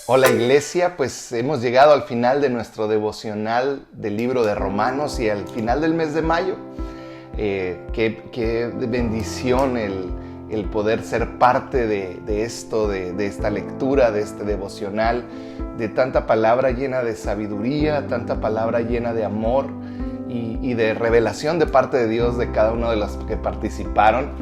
Hola Iglesia, pues hemos llegado al final de nuestro devocional del libro de Romanos y al final del mes de mayo. Qué bendición el poder ser parte de esto, de esta lectura, de este devocional, de tanta palabra llena de sabiduría, tanta palabra llena de amor y de revelación de parte de Dios de cada uno de los que participaron.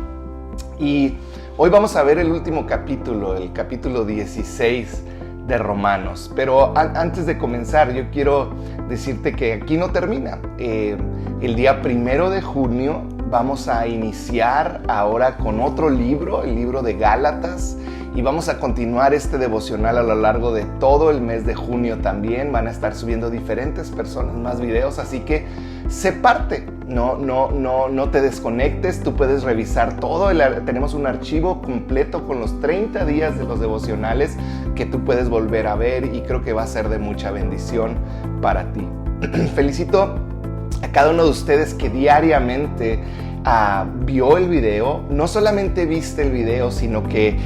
Y hoy vamos a ver el último capítulo, el capítulo 16 de Romanos. Pero antes de comenzar, yo quiero decirte que aquí no termina. El día 1 de junio vamos a iniciar ahora con otro libro, el libro de Gálatas, y vamos a continuar este devocional a lo largo de todo el mes de junio también. Van a estar subiendo diferentes personas más videos, así que sé parte. No te desconectes, tú puedes revisar todo. Tenemos un archivo completo con los 30 días de los devocionales que tú puedes volver a ver y creo que va a ser de mucha bendición para ti. Felicito a cada uno de ustedes que diariamente vio el video. No solamente viste el video, sino que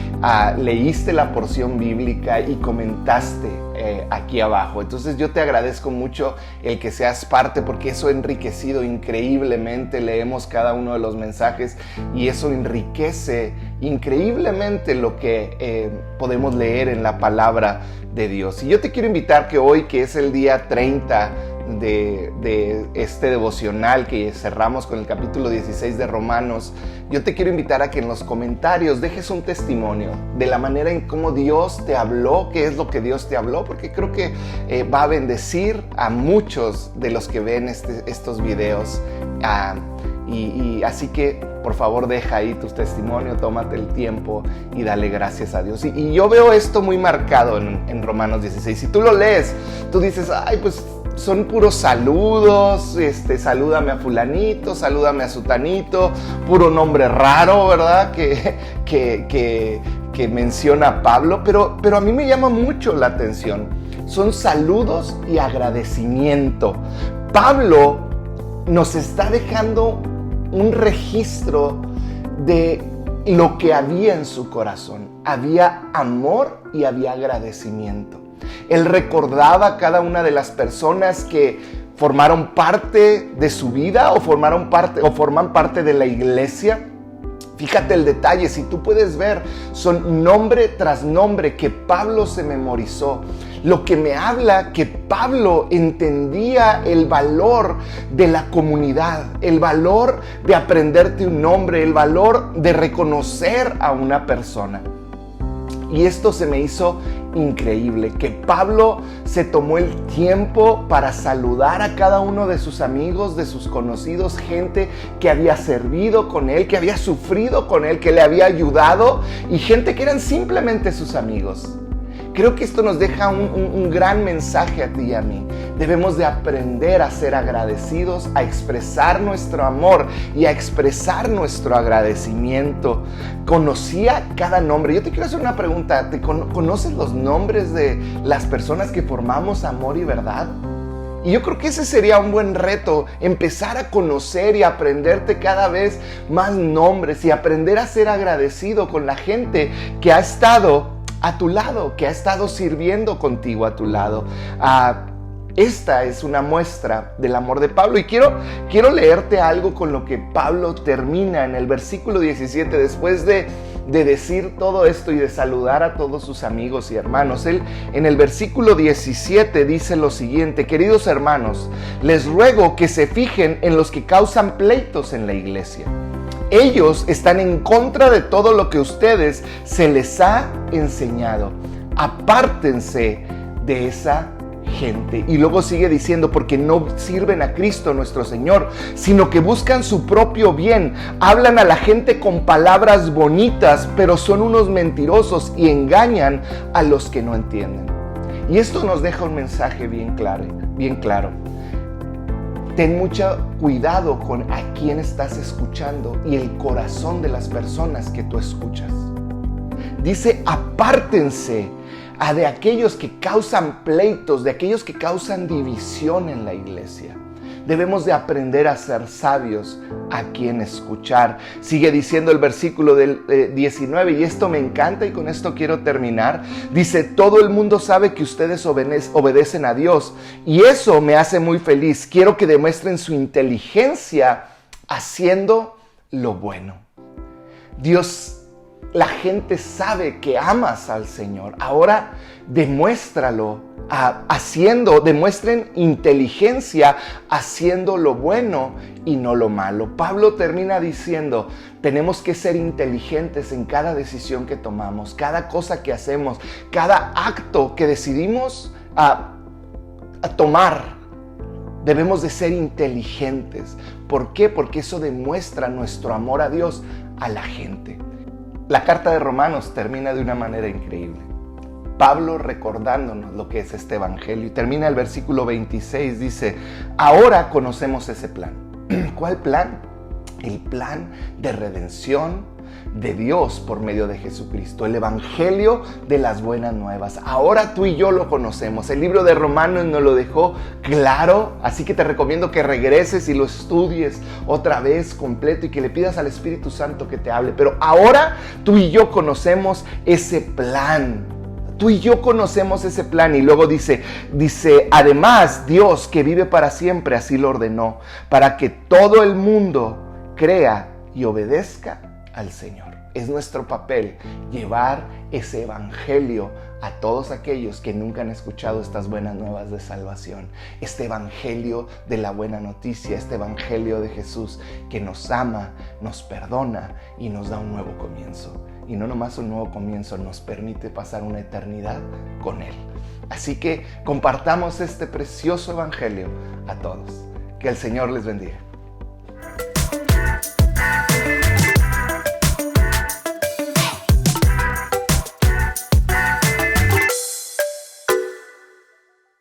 leíste la porción bíblica y comentaste aquí abajo. Entonces yo te agradezco mucho el que seas parte, porque eso ha enriquecido increíblemente. Leemos cada uno de los mensajes y eso enriquece increíblemente lo que podemos leer en la palabra de Dios. Y yo te quiero invitar que hoy, que es el día 30 de este devocional que cerramos con el capítulo 16 de Romanos, yo te quiero invitar a que en los comentarios dejes un testimonio de la manera en cómo Dios te habló, qué es lo que Dios te habló, porque creo que va a bendecir a muchos de los que ven estos videos. Y así que por favor deja ahí tu testimonio, tómate el tiempo y dale gracias a Dios. Y yo veo esto muy marcado en Romanos 16. Si tú lo lees, tú dices, ay, pues son puros saludos, salúdame a fulanito, salúdame a sutanito, puro nombre raro, ¿verdad? Que menciona Pablo, pero a mí me llama mucho la atención. Son saludos y agradecimiento. Pablo nos está dejando un registro de lo que había en su corazón. Había amor y había agradecimiento. Él recordaba a cada una de las personas que formaron parte de su vida o forman parte de la iglesia. Fíjate el detalle, si tú puedes ver, son nombre tras nombre que Pablo se memorizó. Lo que me habla que Pablo entendía el valor de la comunidad, el valor de aprenderte un nombre, el valor de reconocer a una persona. Y esto se me hizo increíble, que Pablo se tomó el tiempo para saludar a cada uno de sus amigos, de sus conocidos, gente que había servido con él, que había sufrido con él, que le había ayudado, y gente que eran simplemente sus amigos. Creo que esto nos deja un gran mensaje a ti y a mí. Debemos de aprender a ser agradecidos, a expresar nuestro amor y a expresar nuestro agradecimiento. Conocía cada nombre. Yo te quiero hacer una pregunta. ¿Conoces los nombres de las personas que formamos Amor y Verdad? Y yo creo que ese sería un buen reto, empezar a conocer y aprenderte cada vez más nombres y aprender a ser agradecido con la gente que ha estado a tu lado, que ha estado sirviendo contigo a tu lado. Esta es una muestra del amor de Pablo y quiero leerte algo con lo que Pablo termina en el versículo 17. Después de decir todo esto y de saludar a todos sus amigos y hermanos, él en el versículo 17 dice lo siguiente: queridos hermanos, les ruego que se fijen en los que causan pleitos en la iglesia. Ellos están en contra de todo lo que ustedes se les ha enseñado. Apártense de esa gente. Y luego sigue diciendo, porque no sirven a Cristo nuestro Señor, sino que buscan su propio bien. Hablan a la gente con palabras bonitas, pero son unos mentirosos y engañan a los que no entienden. Y esto nos deja un mensaje bien claro. Ten mucho cuidado con a quién estás escuchando y el corazón de las personas que tú escuchas. Dice, apártense de aquellos que causan pleitos, de aquellos que causan división en la iglesia. Debemos de aprender a ser sabios, a quien escuchar. Sigue diciendo el versículo del 19, y esto me encanta y con esto quiero terminar. Dice, todo el mundo sabe que ustedes obedecen a Dios y eso me hace muy feliz. Quiero que demuestren su inteligencia haciendo lo bueno. Dios, la gente sabe que amas al Señor. Ahora demuéstralo demuestren inteligencia haciendo lo bueno y no lo malo. Pablo termina diciendo, tenemos que ser inteligentes en cada decisión que tomamos, cada cosa que hacemos, cada acto que decidimos a tomar. Debemos de ser inteligentes. ¿Por qué? Porque eso demuestra nuestro amor a Dios, a la gente. La carta de Romanos termina de una manera increíble. Pablo recordándonos lo que es este evangelio y termina el versículo 26, dice, ahora conocemos ese plan. ¿Cuál plan? El plan de redención de Dios por medio de Jesucristo, el evangelio de las buenas nuevas. Ahora tú y yo lo conocemos. El libro de Romanos nos lo dejó claro, así que te recomiendo que regreses y lo estudies otra vez completo y que le pidas al Espíritu Santo que te hable. Pero ahora tú y yo conocemos ese plan. Tú y yo conocemos ese plan. Y luego dice, además Dios que vive para siempre así lo ordenó, para que todo el mundo crea y obedezca al Señor. Es nuestro papel llevar ese evangelio a todos aquellos que nunca han escuchado estas buenas nuevas de salvación. Este evangelio de la buena noticia, este evangelio de Jesús que nos ama, nos perdona y nos da un nuevo comienzo. Y no nomás un nuevo comienzo, nos permite pasar una eternidad con Él. Así que compartamos este precioso evangelio a todos. Que el Señor les bendiga.